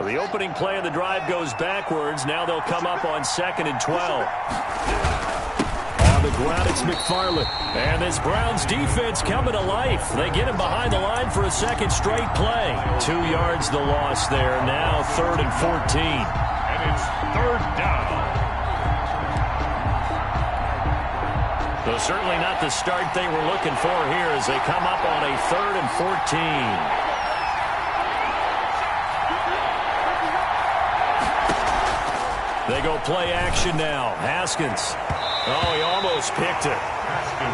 So the opening play of the drive goes backwards. Now they'll come up on 2nd and 12. On the ground, it's McFarland. And this Browns defense coming to life. They get him behind the line for a second straight play. 2 yards the loss there. Now 3rd and 14. And it's 3rd down. So certainly not the start they were looking for here as they come up on a 3rd and 14. They go play action now. Haskins. Oh, he almost picked it.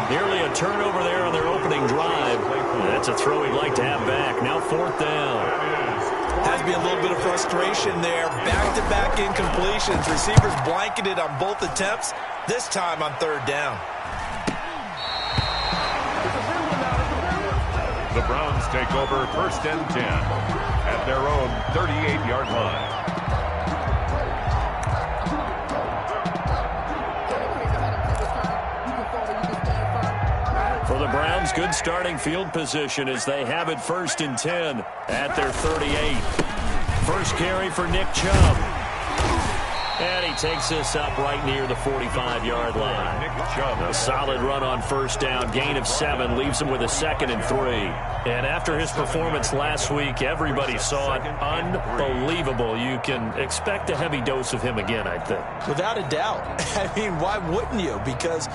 Nearly a turnover there on their opening drive. That's a throw he'd like to have back. Now 4th down. Has to be a little bit of frustration there. Back-to-back incompletions. Receivers blanketed on both attempts. This time on 3rd down. The Browns take over 1st and 10 at their own 38-yard line. For the Browns, good starting field position as they have it 1st and 10 at their 38. First carry for Nick Chubb. And he takes this up right near the 45-yard line. Nick Chubb. A solid run on 1st down. Gain of 7 leaves him with a 2nd and 3. And after his performance last week, everybody saw it. Unbelievable. You can expect a heavy dose of him again, I think. Without a doubt. I mean, why wouldn't you? Because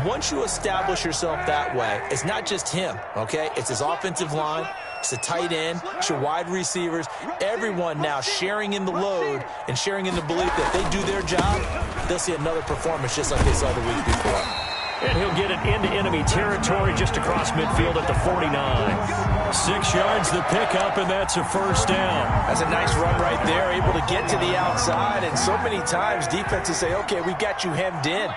once you establish yourself that way, it's not just him, okay? It's his offensive line. It's the tight end. It's your wide receivers. Everyone now sharing in the load and sharing in the belief that they do their job, they'll see another performance just like they saw the week before. And he'll get it into enemy territory just across midfield at the 49. 6 yards the pickup, and that's a 1st down. That's a nice run right there, able to get to the outside. And so many times defenses say, okay, we got you hemmed in.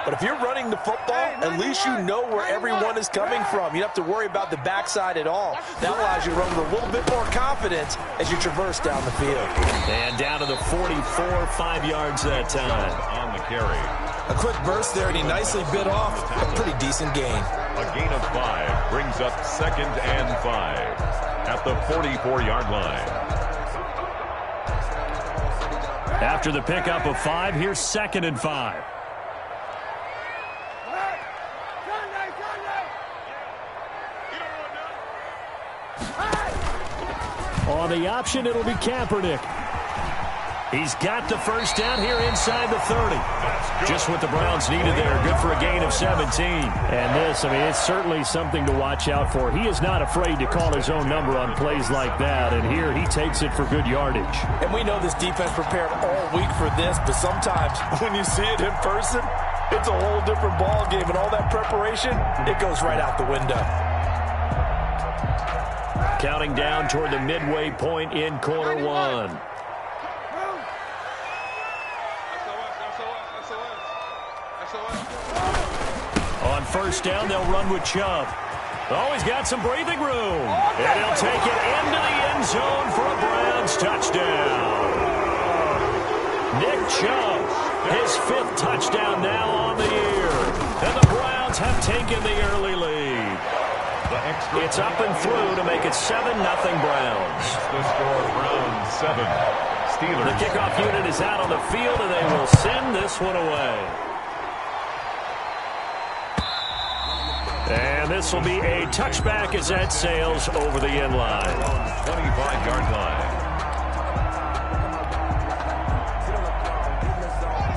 But if you're running the football, at least you know where everyone is coming from. You don't have to worry about the backside at all. That allows you to run with a little bit more confidence as you traverse down the field. And down to the 44, 5 yards that time. On the carry. A quick burst there, and he nicely bit off a pretty decent gain. A gain of 5 brings up 2nd and 5 at the 44-yard line. After the pickup of 5, here's 2nd and 5. On the option, it'll be Kaepernick. He's got the 1st down here inside the 30. Just what the Browns needed there. Good for a gain of 17. And this, I mean, it's certainly something to watch out for. He is not afraid to call his own number on plays like that. And here he takes it for good yardage. And we know this defense prepared all week for this, but sometimes when you see it in person, it's a whole different ball game. And all that preparation, it goes right out the window. Counting down toward the midway point in quarter 1. On 1st down, they'll run with Chubb. Oh, he's got some breathing room. And he'll take it into the end zone for a Browns touchdown. Nick Chubb, his 5th touchdown now on the year. And the Browns have taken the early lead. It's up and through to make it 7-0 Browns. The score, Browns 7. Steelers. The kickoff unit is out on the field, and they will send this one away. And this will be a touchback as that sails over the end line. 25-yard line.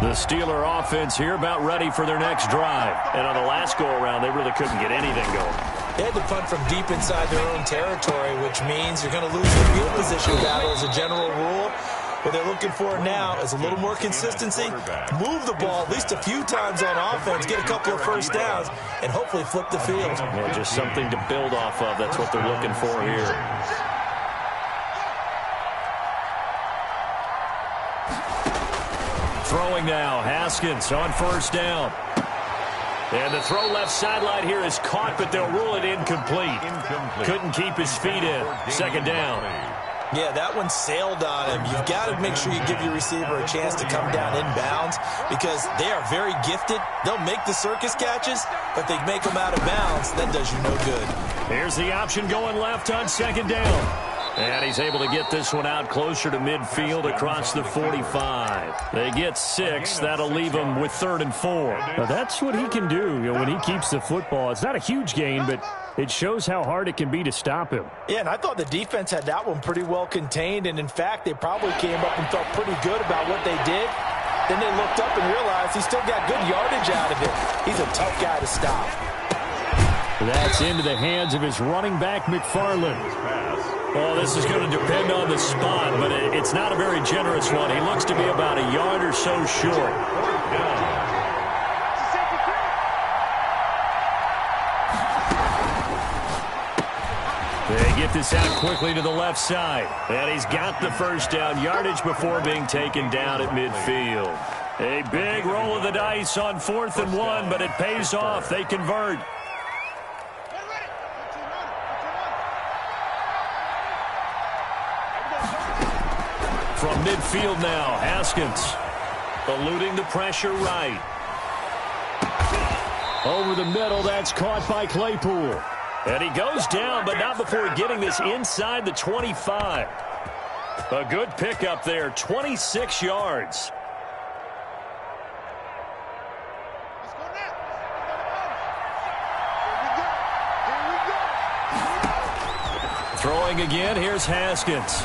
The Steeler offense here about ready for their next drive. And on the last go-around, they really couldn't get anything going. They had to punt from deep inside their own territory, which means you're going to lose the field position battle as a general rule. What they're looking for now is a little more consistency, move the ball at least a few times on offense, get a couple of 1st downs, and hopefully flip the field. Yeah, just something to build off of. That's what they're looking for here. Throwing now, Haskins on 1st down. And the throw left sideline here is caught, but they'll rule it incomplete. Couldn't keep his feet in. 2nd down. Yeah, that one sailed on him. You've got to make sure you give your receiver a chance to come down inbounds because they are very gifted. They'll make the circus catches, but they make them out of bounds. That does you no good. Here's the option going left on 2nd down. And he's able to get this one out closer to midfield across the 45. They get 6. That'll leave him with 3rd and 4. Now that's what he can do, when he keeps the football. It's not a huge gain, but it shows how hard it can be to stop him. Yeah, and I thought the defense had that one pretty well contained. And, in fact, they probably came up and felt pretty good about what they did. Then they looked up and realized he still got good yardage out of it. He's a tough guy to stop. That's into the hands of his running back, McFarland. Well, this is going to depend on the spot, but it's not a very generous one. He looks to be about a yard or so short. They get this out quickly to the left side. And he's got the first down yardage before being taken down at midfield. A big roll of the dice on 4th and 1, but it pays off. They convert. From midfield now, Haskins eluding the pressure right. Over the middle, that's caught by Claypool. And he goes down, but not before getting this inside the 25. A good pickup there, 26 yards. Throwing again, here's Haskins.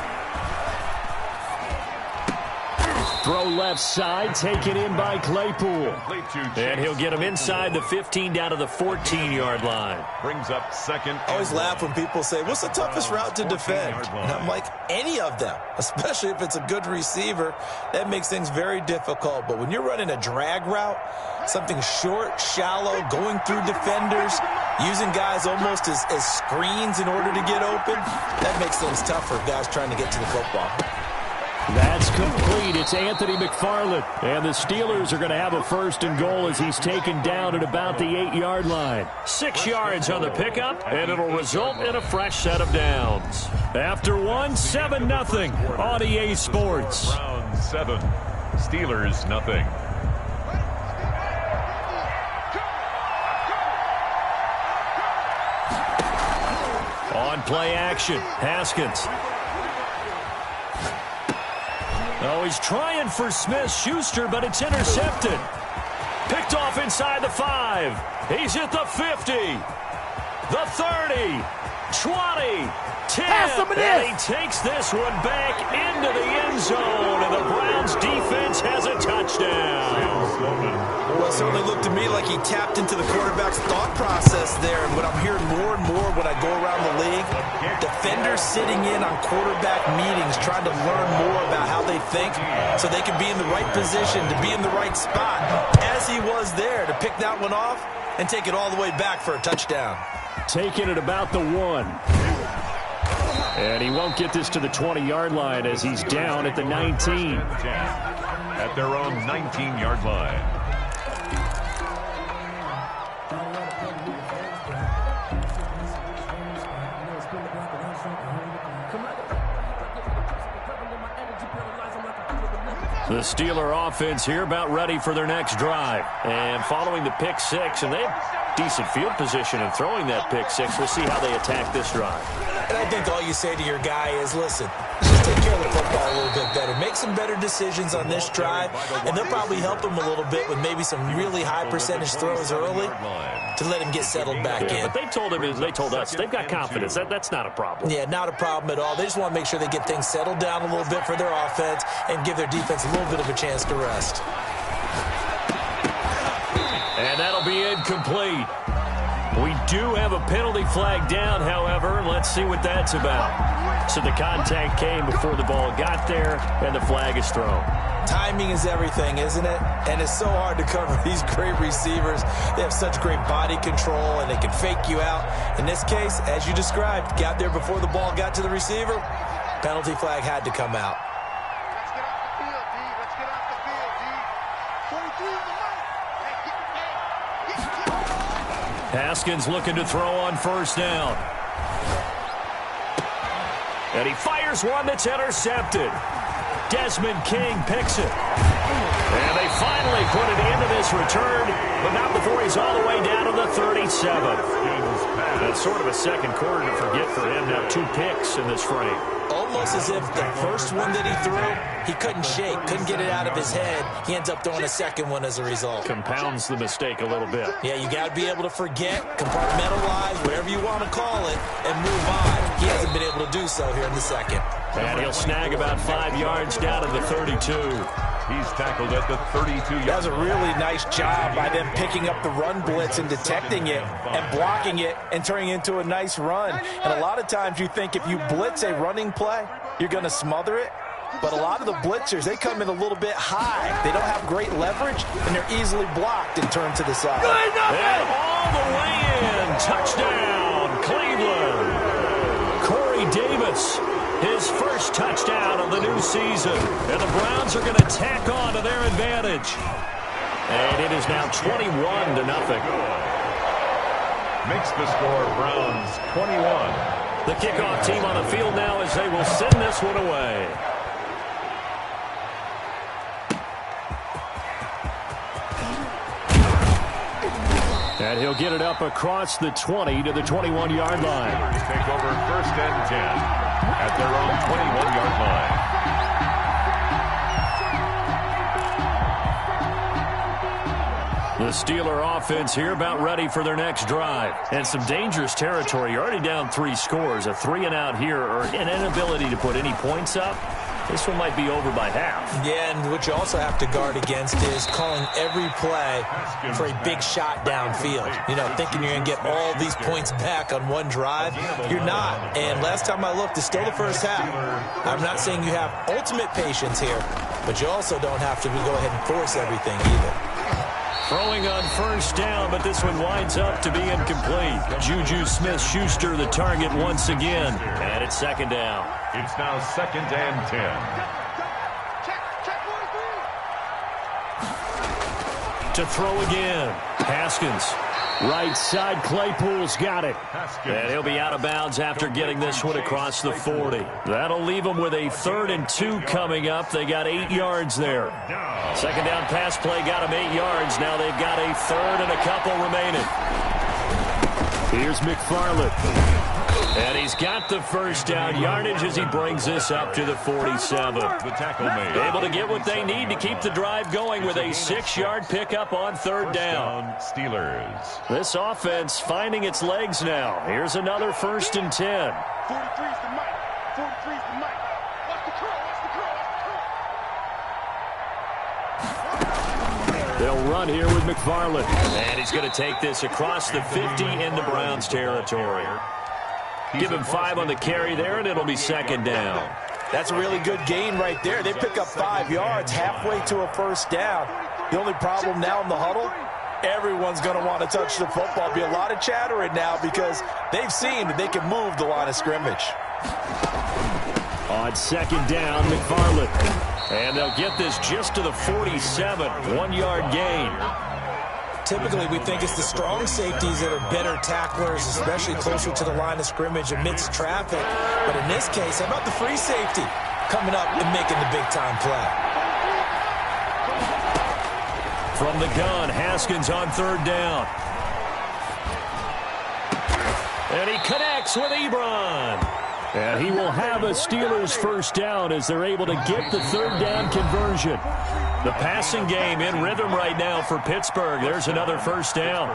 Throw left side, taken in by Claypool. And he'll get him inside the 15 down to the 14-yard line. Brings up 2nd. I always laugh when people say, what's the toughest route to defend? And I'm like, any of them, especially if it's a good receiver. That makes things very difficult. But when you're running a drag route, something short, shallow, going through defenders, using guys almost as screens in order to get open, that makes things tough for guys trying to get to the football. That's complete. It's Anthony McFarland. And the Steelers are going to have a 1st and goal as he's taken down at about the 8-yard line. 6 yards on the pickup, and it'll result in a fresh set of downs. After 7-0 on EA Sports. Browns 7, Steelers nothing. On play action, Haskins. Oh, he's trying for Smith-Schuster, but it's intercepted. Picked off inside the 5. He's at the 50, the 30, 20, 10. And he takes this one back into the end zone, and the Browns defense has a touchdown. Well, it certainly looked to me like he tapped into the quarterback's thought process there. And what I'm hearing more and more when I go around the league, defenders sitting in on quarterback meetings trying to learn more about how they think so they can be in the right position to be in the right spot, as he was there to pick that one off and take it all the way back for a touchdown. Taking it about the 1. And he won't get this to the 20-yard line as he's down at the 19. At their own 19-yard line. The Steeler offense here about ready for their next drive. And following the pick 6, and they have decent field position in throwing that pick 6. We'll see how they attack this drive. And I think all you say to your guy is, listen, just take care of the football a little bit better. Make some better decisions on this drive, and they'll probably help him a little bit with maybe some really high percentage throws early to let him get settled back in. But they told us they've got confidence. That's not a problem. Yeah, not a problem at all. They just want to make sure they get things settled down a little bit for their offense and give their defense a little bit of a chance to rest. And that'll be incomplete. We do have a penalty flag down, however. Let's see what that's about. So the contact came before the ball got there, and the flag is thrown. Timing is everything, isn't it? And it's so hard to cover these great receivers. They have such great body control, and they can fake you out. In this case, as you described, got there before the ball got to the receiver. Penalty flag had to come out. Let's get off the field, D. Let's get off the field, D. 23 in the mic. Haskins looking to throw on 1st down. And he fires one that's intercepted. Desmond King picks it. And they finally put it into this return, but not before he's all the way down to the 37. That's sort of a second quarter to forget for him. Now 2 picks in this frame. Almost as if the first one that he threw, he couldn't shake, couldn't get it out of his head. He ends up throwing a second one as a result. Compounds the mistake a little bit. Yeah, you got to be able to forget, compartmentalize, whatever you want to call it, and move on. He hasn't been able to do so here in the second. And he'll snag about 5 yards down to the 32. He's tackled at the 32-yard. That was a really nice job by them picking up the run blitz and detecting it and blocking it and turning it into a nice run. And a lot of times you think if you blitz a running play, you're going to smother it. But a lot of the blitzers, they come in a little bit high. They don't have great leverage, and they're easily blocked and turned to the side. And all the way in. Touchdown, Cleveland. Corey Davis, his first touchdown of the new season. And the Browns are going to tack on to their advantage. And it is now 21-0. Makes the score Browns 21. The kickoff team on the field now as they will send this one away. And he'll get it up across the 20 to the 21-yard line. Take over first and 10 at their own 21-yard line. The Steeler offense here about ready for their next drive. And some dangerous territory. You're already down 3 scores. A 3-and-out here or an inability to put any points up. This one might be over by half. Yeah, and what you also have to guard against is calling every play for a big shot downfield. You know, thinking you're going to get all these points back on one drive. You're not. And last time I looked, it's still the first half. I'm not saying you have ultimate patience here, but you also don't have to go ahead and force everything either. Throwing on first down, but this one winds up to be incomplete. Juju Smith-Schuster the target once again. And it's second down. It's now second and 10. To throw again. Haskins. Right side, Claypool's got it. And he'll be out of bounds after getting this one across the 40. That'll leave them with a 3rd and 2 coming up. They got 8 yards there. Second down pass play got them 8 yards. Now they've got a 3rd and a couple remaining. Here's McFarland. And he's got the first down yardage as he brings this up to the 47. The tackle made. Able to get what they need to keep the drive going with a 6-yard pickup on 3rd down. Steelers. This offense finding its legs now. Here's another 1st and 10. 43's the mic. 43's the mic. Watch the curl. Watch the curl. They'll run here with McFarland. And he's going to take this across the 50 into Browns territory. Give him 5 on the carry there, and it'll be second down. That's a really good gain right there. They pick up 5 yards halfway to a first down. The only problem now in the huddle, everyone's going to want to touch the football. Be a lot of chattering now because they've seen that they can move the line of scrimmage. On second down, McFarland. And they'll get this just to the 47, 1-yard gain. Typically, we think it's the strong safeties that are better tacklers, especially closer to the line of scrimmage amidst traffic. But in this case, how about the free safety coming up and making the big-time play? From the gun, Haskins on 3rd down. And he connects with Ebron. And he will have a Steelers first down as they're able to get the 3rd down conversion. The passing game in rhythm right now for Pittsburgh. There's another first down.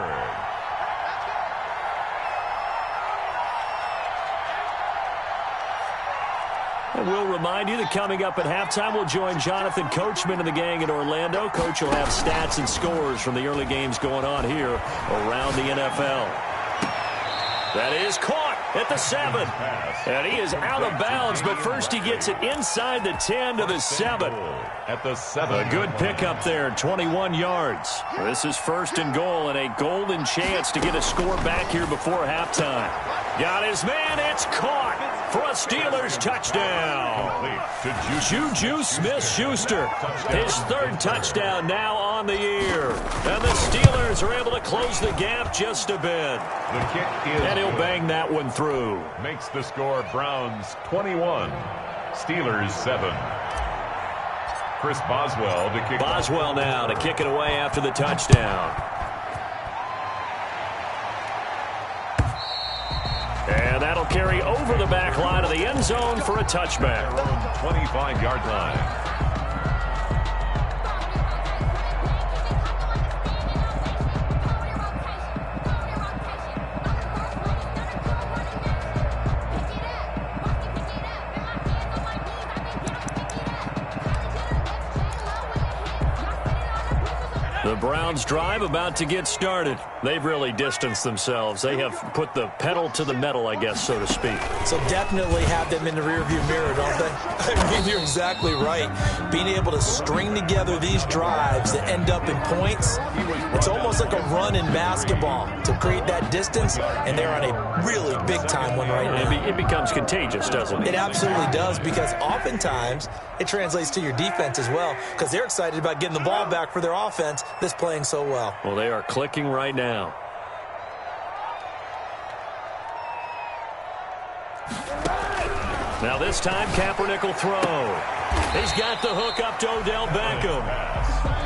And we'll remind you that coming up at halftime, we'll join Jonathan Coachman and the gang in Orlando. Coach will have stats and scores from the early games going on here around the NFL. That is caught at the 7. And he is out of bounds, but first he gets it inside the 10 to the 7. At the 7. A good pickup there, 21 yards. This is 1st and goal and a golden chance to get a score back here before halftime. Got his man, it's caught for a Steelers touchdown. Juju Smith-Schuster, his 3rd touchdown now on the year. And the Steelers are able to close the gap just a bit. The kick is and he'll bang that one through. Makes the score Browns 21, Steelers 7. Chris Boswell to kick. Boswell now to kick it away after the touchdown. And that'll He'll carry over the back line of the end zone for a touchback. 25-yard line. The Browns drive about to get started. They've really distanced themselves. They have put the pedal to the metal, I guess, so to speak. So definitely have them in the rearview mirror, don't they? I mean, you're exactly right. Being able to string together these drives that end up in points, it's almost like a run in basketball to create that distance, and they're on a really big-time one right now. It becomes contagious, doesn't it? It absolutely does, because oftentimes it translates to your defense as well, because they're excited about getting the ball back for their offense that's playing so well. Well, they are clicking right now. Now this time, Kaepernick will throw. He's got the hook up to Odell Beckham.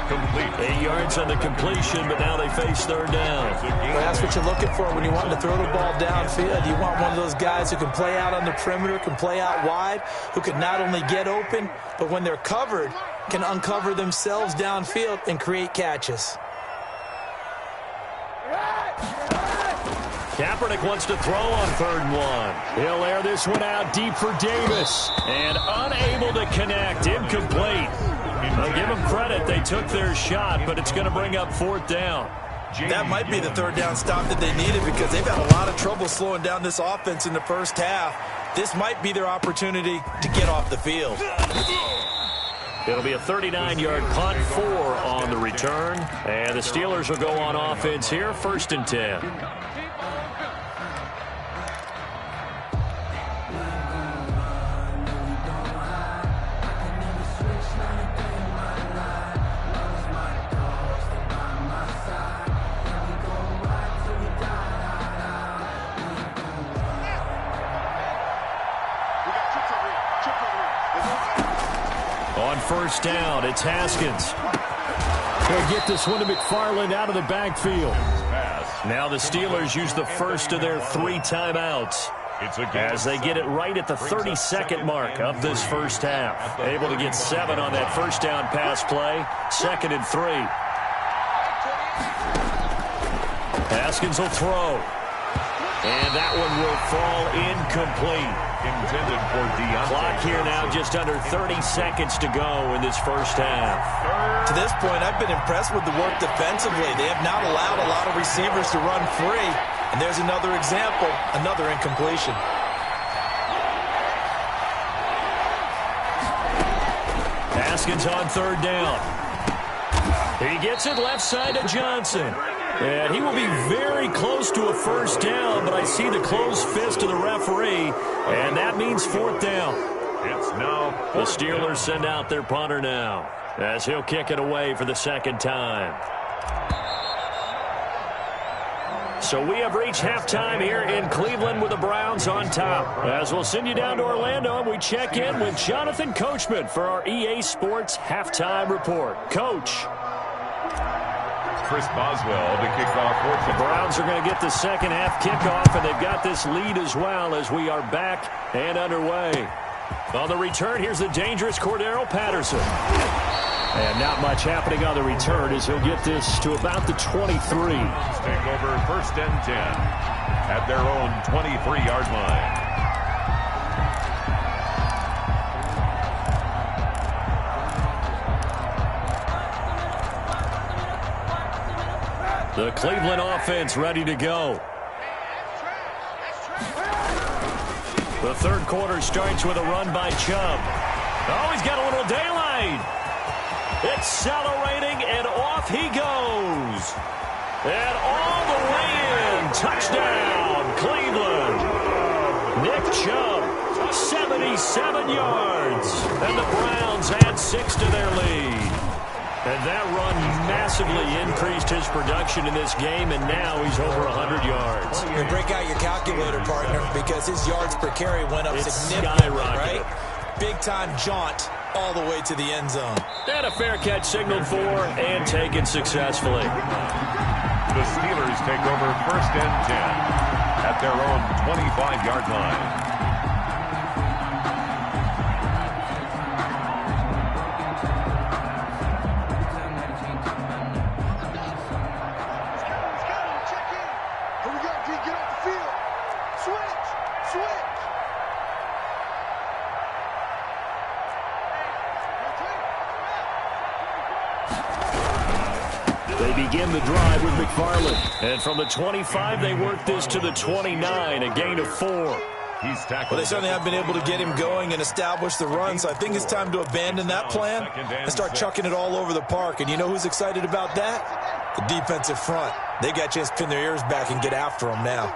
Complete. 8 yards on the completion, but now they face third down. Well, that's what you're looking for when you want to throw the ball downfield. You want one of those guys who can play out on the perimeter, can play out wide, who can not only get open, but when they're covered, can uncover themselves downfield and create catches. Kaepernick wants to throw on 3rd and 1. He'll air this one out deep for Davis. And unable to connect. Incomplete. I'll give them credit. They took their shot, but it's going to bring up 4th down. That might be the 3rd down stop that they needed, because they've had a lot of trouble slowing down this offense in the first half. This might be their opportunity to get off the field. It'll be a 39-yard punt, 4 on the return. And the Steelers will go on offense here, 1st and 10. On 1st down, it's Haskins. He'll get this one to McFarland out of the backfield. Now the Steelers use the first of their 3 timeouts as they get it right at the 32nd mark of this first half. Able to get 7 on that 1st down pass play. 2nd and 3. Haskins will throw. And that one will fall incomplete. Intended for Deontay. Clock here now, just under 30 seconds to go in this first half. To this point, I've been impressed with the work defensively. They have not allowed a lot of receivers to run free. And there's another example, another incompletion. Haskins on 3rd down. He gets it left side to Johnson. And he will be very close to a 1st down, but I see the closed fist of the referee, and that means 4th down. It's now the Steelers send out their punter now, as he'll kick it away for the 2nd time. So we have reached halftime here in Cleveland with the Browns on top. As we'll send you down to Orlando, and we check in with Jonathan Coachman for our EA Sports Halftime Report. Coach. Chris Boswell to kick off. The Browns are going to get the 2nd half kickoff, and they've got this lead as well as we are back and underway. On the return, here's the dangerous Cordero Patterson. And not much happening on the return as he'll get this to about the 23. Take over 1st and 10 at their own 23-yard line. The Cleveland offense ready to go. The 3rd quarter starts with a run by Chubb. Oh, he's got a little daylight. Accelerating, and off he goes. And all the way in. Touchdown, Cleveland. Nick Chubb, 77 yards. And the Browns add 6 to their lead. And that run massively increased his production in this game, and now he's over 100 yards. And break out your calculator, partner, because his yards per carry went up significantly, right? Big-time jaunt all the way to the end zone. And a fair catch signaled for and taken successfully. The Steelers take over 1st and 10. at their own 25-yard line. They begin the drive with McFarland. And from the 25, they work this to the 29, a gain of 4. He's tackled. Well, they certainly have been able to get him going and establish the run, so I think it's time to abandon that plan and start chucking it all over the park. And you know who's excited about that? The defensive front. They got a chance to pin their ears back and get after him now.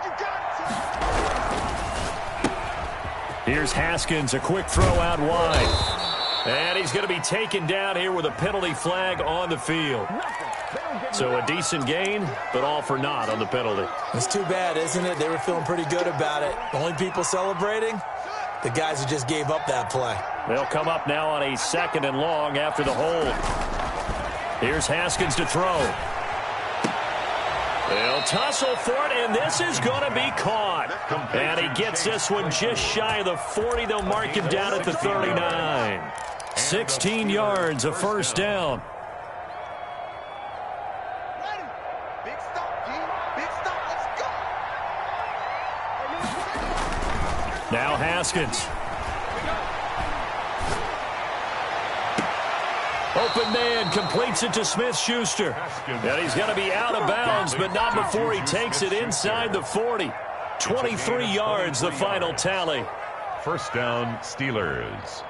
Here's Haskins, a quick throw out wide. And he's going to be taken down here with a penalty flag on the field. So a decent gain, but all for naught on the penalty. It's too bad, isn't it? They were feeling pretty good about it. The only people celebrating, the guys who just gave up that play. They'll come up now on a 2nd and long after the hold. Here's Haskins to throw. They'll tussle for it, and this is going to be caught. And he gets this one just shy of the 40. They'll mark him down at the 39. 16 yards, a first down. Now Haskins. Open man completes it to Smith-Schuster. And he's going to be out of bounds, but not before he takes it inside the 40. 23 yards, the final tally. First down, Steelers.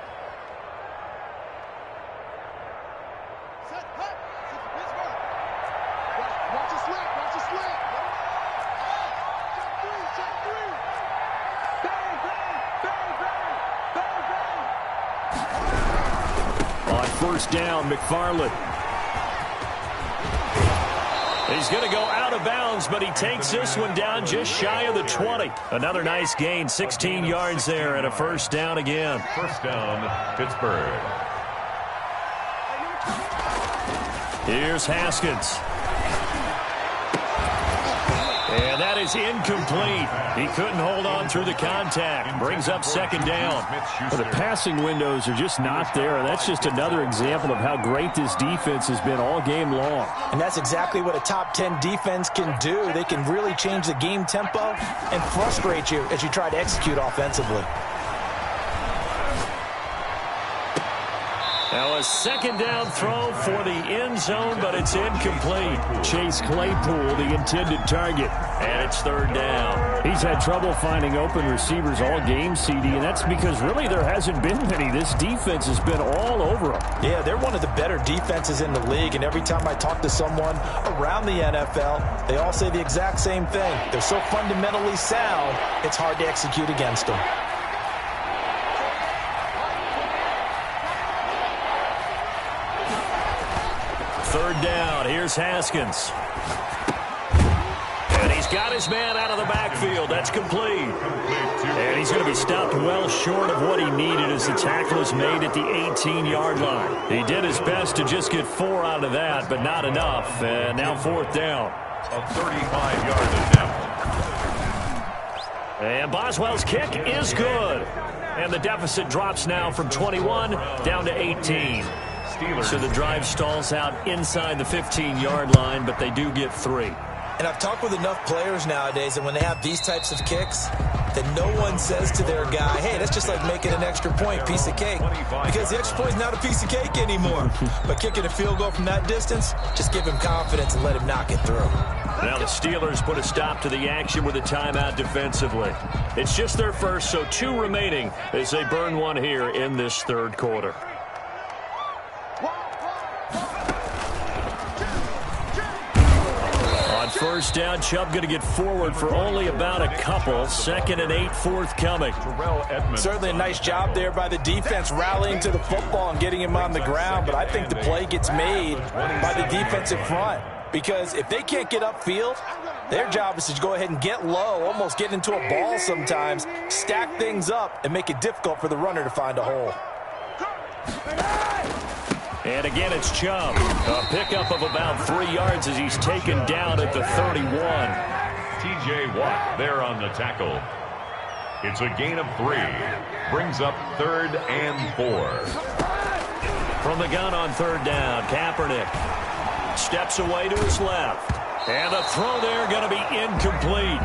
First down, McFarland. He's going to go out of bounds, but he takes this one down just shy of the 20. Another nice gain, 16 yards there, and a first down again. First down, Pittsburgh. Here's Haskins. And that is incomplete. He couldn't hold on through the contact. Brings up second down. Well, the passing windows are just not there. And that's just another example of how great this defense has been all game long. And that's exactly what a top 10 defense can do. They can really change the game tempo and frustrate you as you try to execute offensively. Now a second down throw for the end zone, but it's incomplete. Chase Claypool, the intended target. And it's third down. He's had trouble finding open receivers all game, CD, and that's because really there hasn't been many. This defense has been all over them. Yeah, they're one of the better defenses in the league, and every time I talk to someone around the NFL, they all say the exact same thing. They're so fundamentally sound, it's hard to execute against them. Third down, here's Haskins. And he's got his man out of the backfield. That's complete. And he's going to be stopped well short of what he needed as the tackle is made at the 18-yard line. He did his best to just get 4 out of that, but not enough. And now fourth down. A 35-yard attempt. And Boswell's kick is good. And the deficit drops now from 21 down to 18. So the drive stalls out inside the 15-yard line, but they do get 3. And I've talked with enough players nowadays that when they have these types of kicks, that no one says to their guy, hey, that's just like making an extra point, piece of cake. Because the extra point is not a piece of cake anymore. But kicking a field goal from that distance, just give him confidence and let him knock it through. Now the Steelers put a stop to the action with a timeout defensively. It's just their first, so 2 remaining as they burn one here in this third quarter. First down, Chubb going to get forward for only about a couple. 2nd and 8 forthcoming. Certainly a nice job there by the defense rallying to the football and getting him on the ground, but I think the play gets made by the defensive front because if they can't get upfield, their job is to go ahead and get low, almost get into a ball sometimes, stack things up, and make it difficult for the runner to find a hole. And again, it's Chubb. A pickup of about 3 yards as he's taken down at the 31. T.J. Watt there on the tackle. It's a gain of 3. Brings up 3rd and 4. From the gun on 3rd down, Kaepernick steps away to his left. And the throw there going to be incomplete.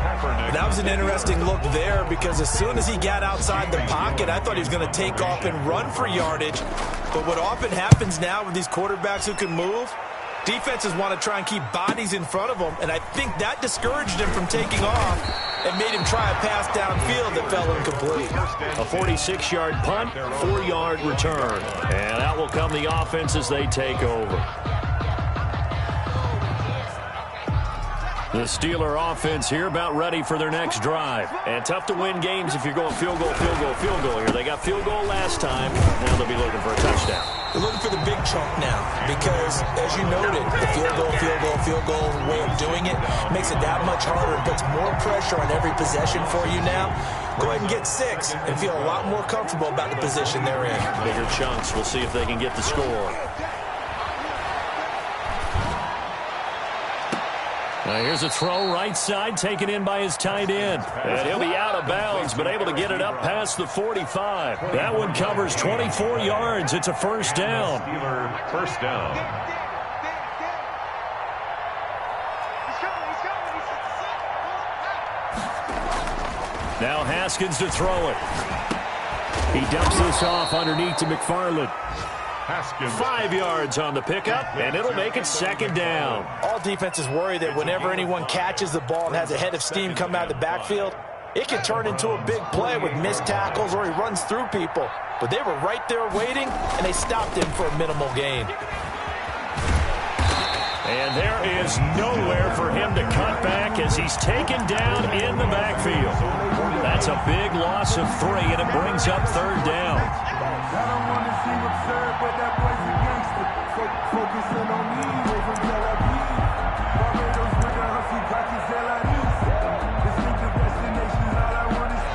That was an interesting look there because as soon as he got outside the pocket, I thought he was going to take off and run for yardage. But what often happens now with these quarterbacks who can move, defenses want to try and keep bodies in front of them, and I think that discouraged him from taking off and made him try a pass downfield that fell incomplete. A 46-yard punt, 4-yard return. And out will come the offense as they take over. The Steeler offense here about ready for their next drive. And tough to win games if you're going field goal, field goal, field goal here. They got field goal last time. Now they'll be looking for a touchdown. They're looking for the big chunk now because, as you noted, the field goal way of doing it makes it that much harder and puts more pressure on every possession for you now. Go ahead and get 6 and feel a lot more comfortable about the position they're in. Bigger chunks. We'll see if they can get the score. Now here's a throw right side taken in by his tight end. And he'll be out of bounds, but able to get it up past the 45. That one covers 24 yards. It's a first down. Steeler first down. Now Haskins to throw it. He dumps this off underneath to McFarland. 5 yards on the pickup, and it'll make it second down. All defenses worry that whenever anyone catches the ball and has a head of steam come out of the backfield, it can turn into a big play with missed tackles or he runs through people. But they were right there waiting, and they stopped him for a minimal gain. And there is nowhere for him to cut back as he's taken down in the backfield. That's a big loss of 3, and it brings up third down.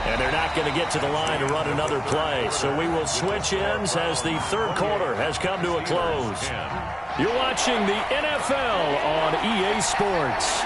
And they're not going to get to the line to run another play, so we will switch ends as the third quarter has come to a close. You're watching the NFL on EA Sports.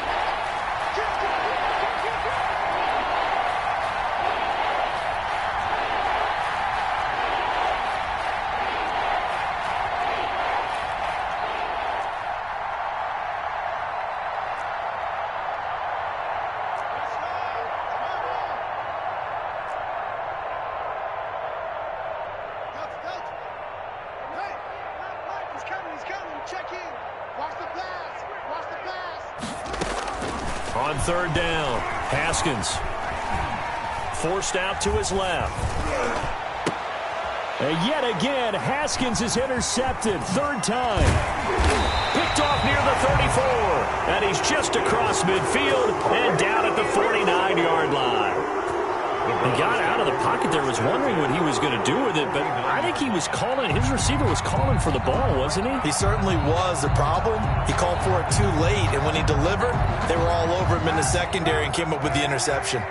On third down, Haskins forced out to his left. And yet again, Haskins is intercepted. Third time. Picked off near the 34. And he's just across midfield and down at the 49-yard line. He got out of the pocket there, was wondering what he was going to do with it, but I think he was calling, his receiver was calling for the ball, wasn't he? He certainly was. The problem, he called for it too late, and when he delivered, they were all over him in the secondary and came up with the interception.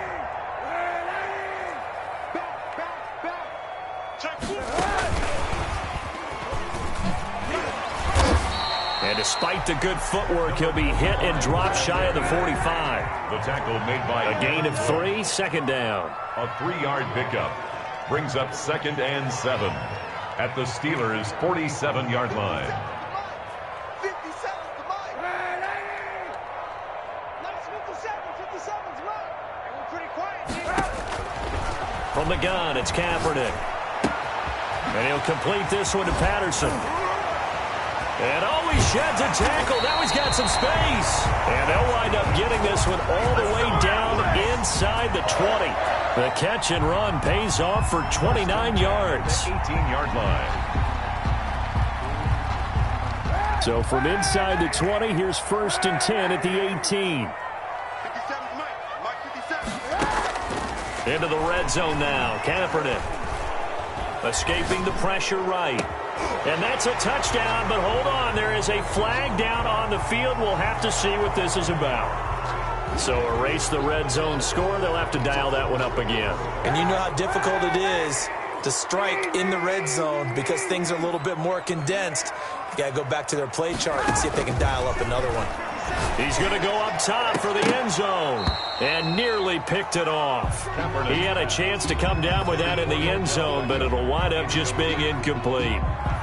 And despite the good footwork, he'll be hit and dropped shy of the 45. The tackle made by a gain of 3, second down. A 3-yard pickup brings up 2nd and 7 at the Steelers' 47-yard line. 57's the mic. 57's right. And we're pretty quiet. From the gun, it's Kaepernick. And he'll complete this one to Patterson. And always sheds a tackle. Now he's got some space. And they'll wind up getting this one all the way down inside the 20. The catch and run pays off for 29 yards. The 18-yard line. So from inside the 20, here's 1st and 10 at the 18. 57's Mike. 57. Into the red zone now. Kaepernick escaping the pressure right. And that's a touchdown, but hold on. There is a flag down on the field. We'll have to see what this is about. So erase the red zone score. They'll have to dial that one up again. And you know how difficult it is to strike in the red zone because things are a little bit more condensed. You got to go back to their play chart and see if they can dial up another one. He's going to go up top for the end zone and nearly picked it off. He had a chance to come down with that in the end zone, but it'll wind up just being incomplete.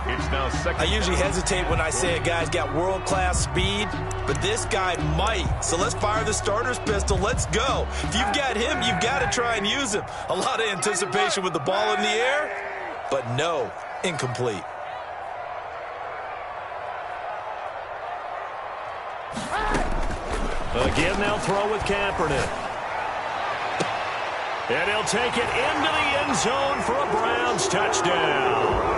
It's now second. I usually hesitate when I say a guy's got world-class speed, but this guy might. So let's fire the starter's pistol. Let's go. If you've got him, you've got to try and use him. A lot of anticipation with the ball in the air, but no, incomplete. Again, they'll throw with Kaepernick. And he'll take it into the end zone for a Browns touchdown.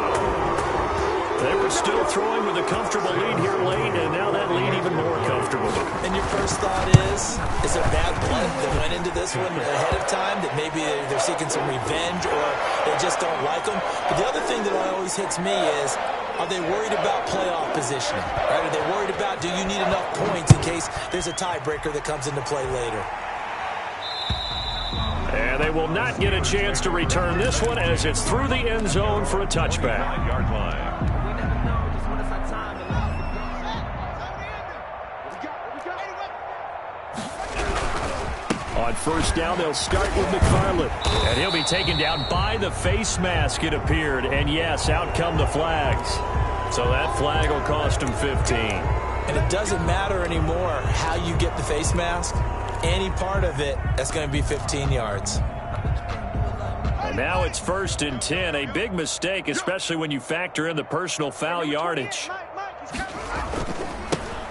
They were still throwing with a comfortable lead here late, and now that lead even more comfortable. And your first thought is there bad blood that went into this one ahead of time, that maybe they're seeking some revenge or they just don't like them? But the other thing that always hits me is, are they worried about playoff positioning? Right? Are they worried about, do you need enough points in case there's a tiebreaker that comes into play later? And they will not get a chance to return this one as it's through the end zone for a touchback. 9-yard line. On first down, they'll start with McFarland. And he'll be taken down by the face mask, it appeared. And yes, out come the flags. So that flag will cost him 15. And it doesn't matter anymore how you get the face mask. Any part of it, that's going to be 15 yards. And now it's 1st and 10. A big mistake, especially when you factor in the personal foul yardage.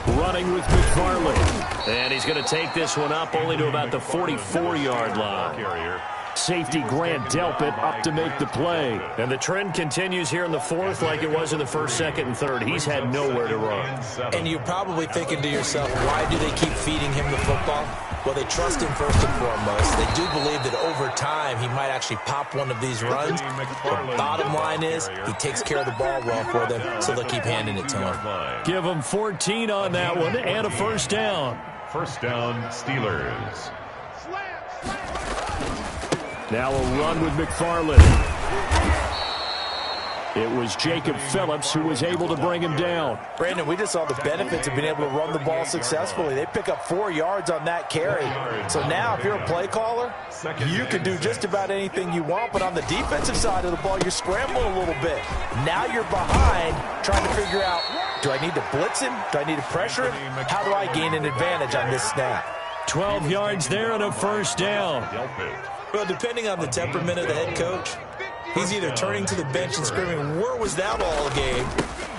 Running with McFarland. And he's going to take this one up only to about the 44-yard line. Safety Grant Delpit up to make the play. And the trend continues here in the fourth like it was in the first, second, and third. He's had nowhere to run. And you're probably thinking to yourself, why do they keep feeding him the football? Well, they trust him first and foremost. They do believe that over time he might actually pop one of these runs. The bottom line is he takes care of the ball well for them, so they'll keep handing it to him. Give him 14 on that one and a first down. First down, Steelers. Now a run with McFarland. It was Jacob Phillips who was able to bring him down. Brandon, we just saw the benefits of being able to run the ball successfully. They pick up 4 yards on that carry. So now if you're a play caller, you can do just about anything you want. But on the defensive side of the ball, you're scrambling a little bit. Now you're behind trying to figure out, do I need to blitz him? Do I need to pressure him? How do I gain an advantage on this snap? 12 yards there and a first down. Well, depending on the temperament of the head coach, he's either turning to the bench and screaming, where was that all game?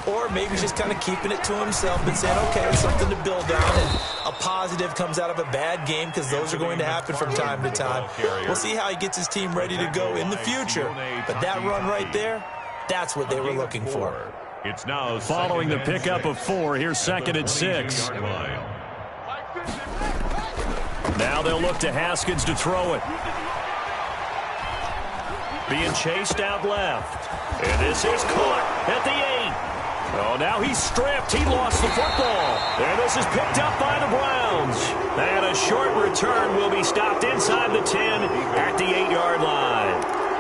Or maybe just kind of keeping it to himself and saying, okay, something to build on, and a positive comes out of a bad game, because those are going to happen from time to time. We'll see how he gets his team ready to go in the future. But that run right there, that's what they were looking for. It's now following the pickup of 4. Here's 2nd and 6. Now they'll look to Haskins to throw it. Being chased out left. And this is caught at the 8. Oh, now he's stripped. He lost the football. And this is picked up by the Browns. And a short return will be stopped inside the 10 at the 8-yard line.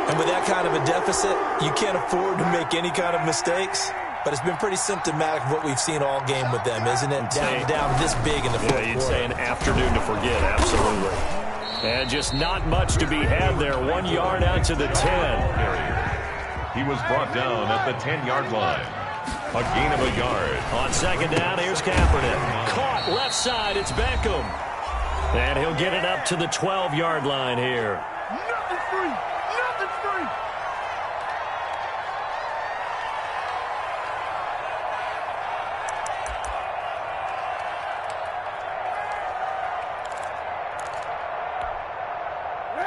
And with that kind of a deficit, you can't afford to make any kind of mistakes. But it's been pretty symptomatic of what we've seen all game with them, isn't it? Down this big in the fourth quarter. You'd say an afternoon to forget, absolutely. And just not much to be had there. 1 yard out to the 10. He was brought down at the 10-yard line. A gain of a yard. On second down, here's Kaepernick. Caught left side, it's Beckham. And he'll get it up to the 12-yard line here. Nothing free. Nothing free.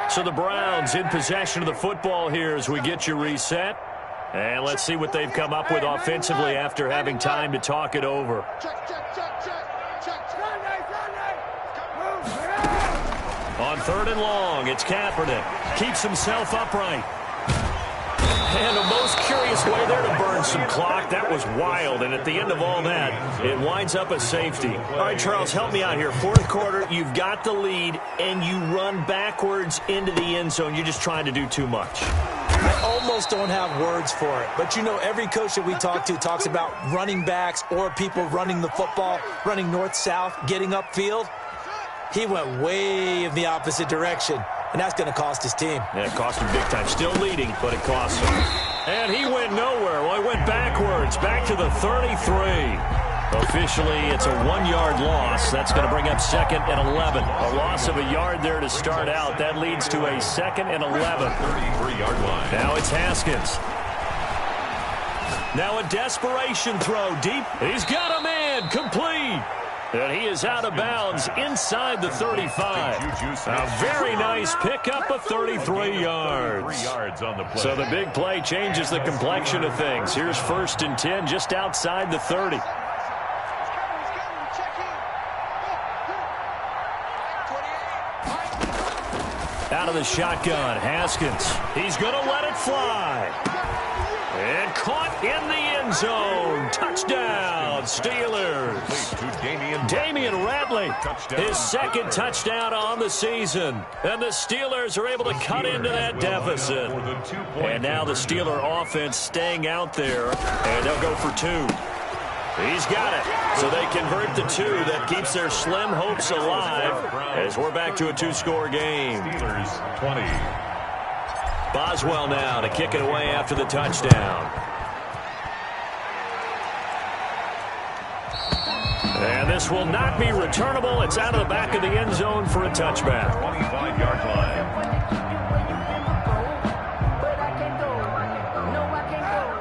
So the Browns in possession of the football here as we get you reset. And let's see what they've come up with offensively after having time to talk it over. On 3rd and long, it's Kaepernick. Keeps himself upright. And a most curious way there to burn some clock. That was wild, and at the end of all that, it winds up a safety. All right, Charles, help me out here. Fourth quarter, you've got the lead, and you run backwards into the end zone. You're just trying to do too much. I almost don't have words for it. But, you know, every coach that we talk to talks about running backs or people running the football, running north-south, getting upfield. He went way in the opposite direction, and that's going to cost his team. Yeah, it cost him big time. Still leading, but it cost him. And he went nowhere. Well, he went backwards, back to the 33. Officially, it's a 1-yard loss. That's going to bring up 2nd and 11. A loss of a yard there to start out. That leads to a 2nd and 11. 33-yard line. Now it's Haskins. Now a desperation throw deep. He's got a man complete. And he is out of bounds inside the 35. A very nice pickup of 33 yards. On the play. So the big play changes the complexion of things. Here's 1st and 10 just outside the 30. Out of the shotgun, Haskins. He's going to let it fly. And caught in the end zone. Touchdown, Steelers. Damian Ratley, his 2nd touchdown on the season. And the Steelers are able to cut into that deficit. And now the Steeler offense staying out there. And they'll go for 2. He's got it. So they convert the 2. That keeps their slim hopes alive as we're back to a 2-score game. Steelers 20. Boswell now to kick it away after the touchdown. And this will not be returnable. It's out of the back of the end zone for a touchback. 25-yard line.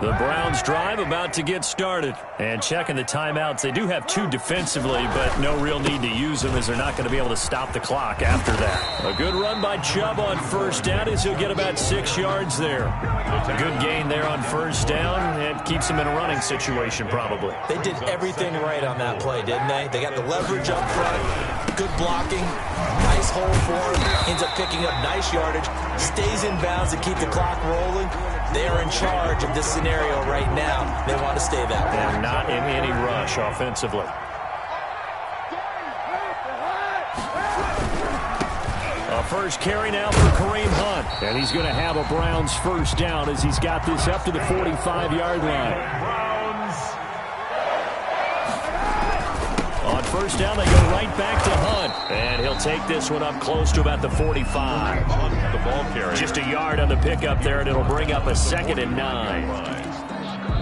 The Browns drive about to get started. And checking the timeouts. They do have 2 defensively, but no real need to use them as they're not going to be able to stop the clock after that. A good run by Chubb on 1st down as he'll get about 6 yards there. A good gain there on 1st down. It keeps him in a running situation probably. They did everything right on that play, didn't they? They got the leverage up front, good blocking, nice hole for him, ends up picking up nice yardage, stays in bounds to keep the clock rolling. They are in charge of this scenario right now. They want to stay that way. And not in any rush offensively. A first carry now for Kareem Hunt. And he's going to have a Browns 1st down as he's got this up to the 45-yard line. On 1st down, they go right back to Hunt. And he'll take this one up close to about the 45. The ball carrier. Just a yard on the pickup there, and it'll bring up a 2nd and 9.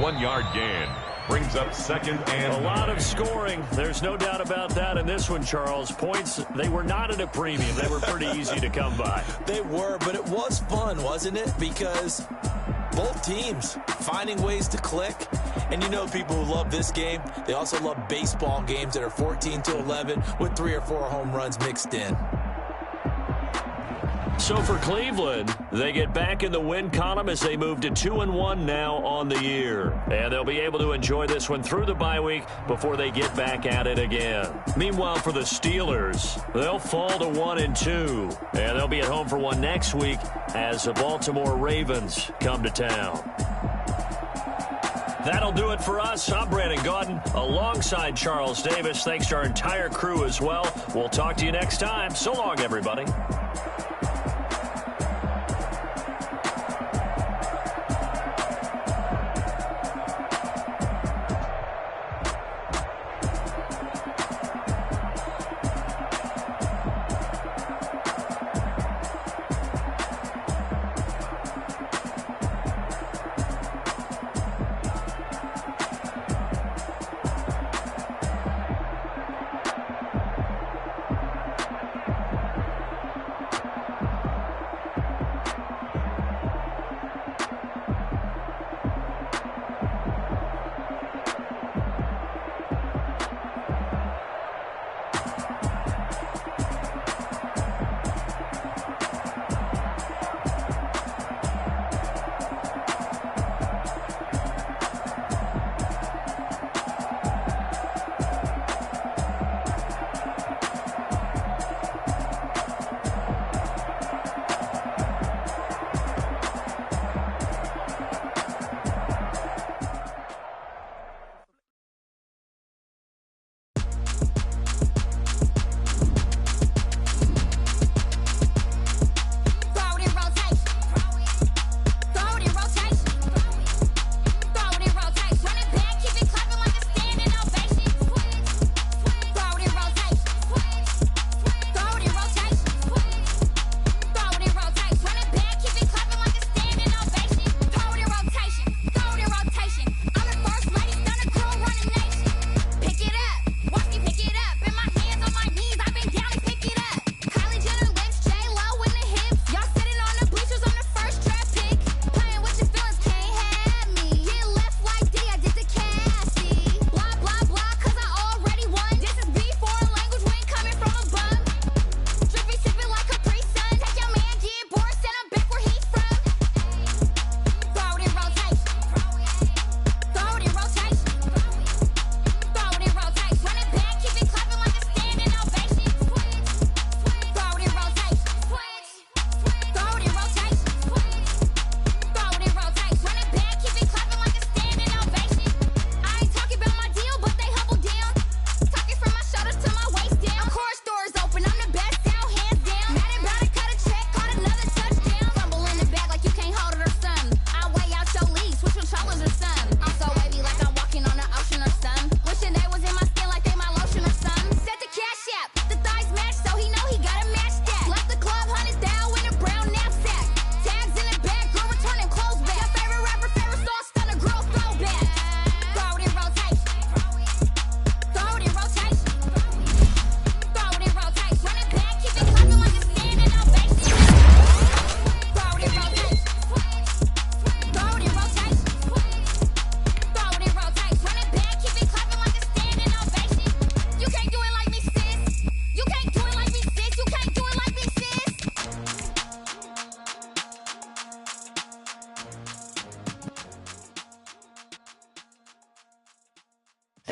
1-yard gain. Brings up 2nd and a lot of scoring. There's no doubt about that in this one, Charles. Points, they were not at a premium. They were pretty easy to come by. They were, but it was fun, wasn't it? Because both teams finding ways to click. And you know people who love this game, they also love baseball games that are 14-11 with 3 or 4 home runs mixed in. So for Cleveland, they get back in the win column as they move to 2-1 now on the year. And they'll be able to enjoy this one through the bye week before they get back at it again. Meanwhile, for the Steelers, they'll fall to 1-2. And they'll be at home for one next week as the Baltimore Ravens come to town. That'll do it for us. I'm Brandon Gaudin alongside Charles Davis. Thanks to our entire crew as well. We'll talk to you next time. So long, everybody.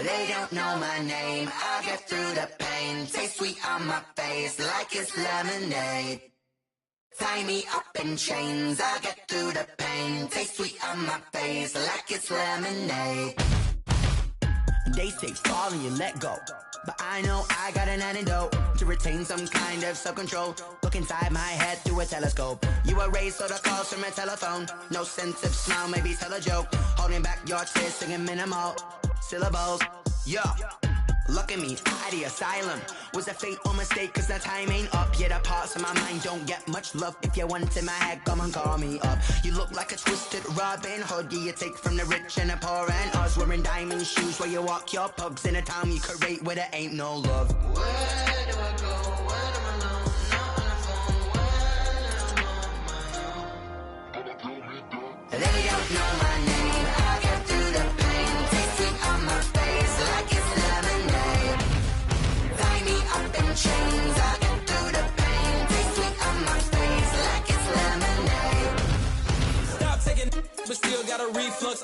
They don't know my name. I'll get through the pain. Taste sweet on my face like it's lemonade. Tie me up in chains. I'll get through the pain. Taste sweet on my face like it's lemonade. They say fall and you let go, but I know I got an antidote to retain some kind of self-control. Look inside my head through a telescope. You erase all the calls from a telephone. No sense of smile, maybe tell a joke. Holding back your tears, singing minimal syllables. Yo, look at me, at the asylum. Was a fate or mistake, cause the time ain't up. Yet the parts of my mind don't get much love. If you want in my head, come and call me up. You look like a twisted Robin Hood. You take from the rich and the poor and us. Wearing diamond shoes where you walk your pugs in a town you create where there ain't no love. Where do I go when I'm alone? Not on the phone when I'm on my own. They don't know my name. I'll get through the pain. Taste sweet on my face like it's lemonade. Tie me up in chains. I'll get through the pain. Taste sweet on my face like it's lemonade. Stop taking, but still got a reflux.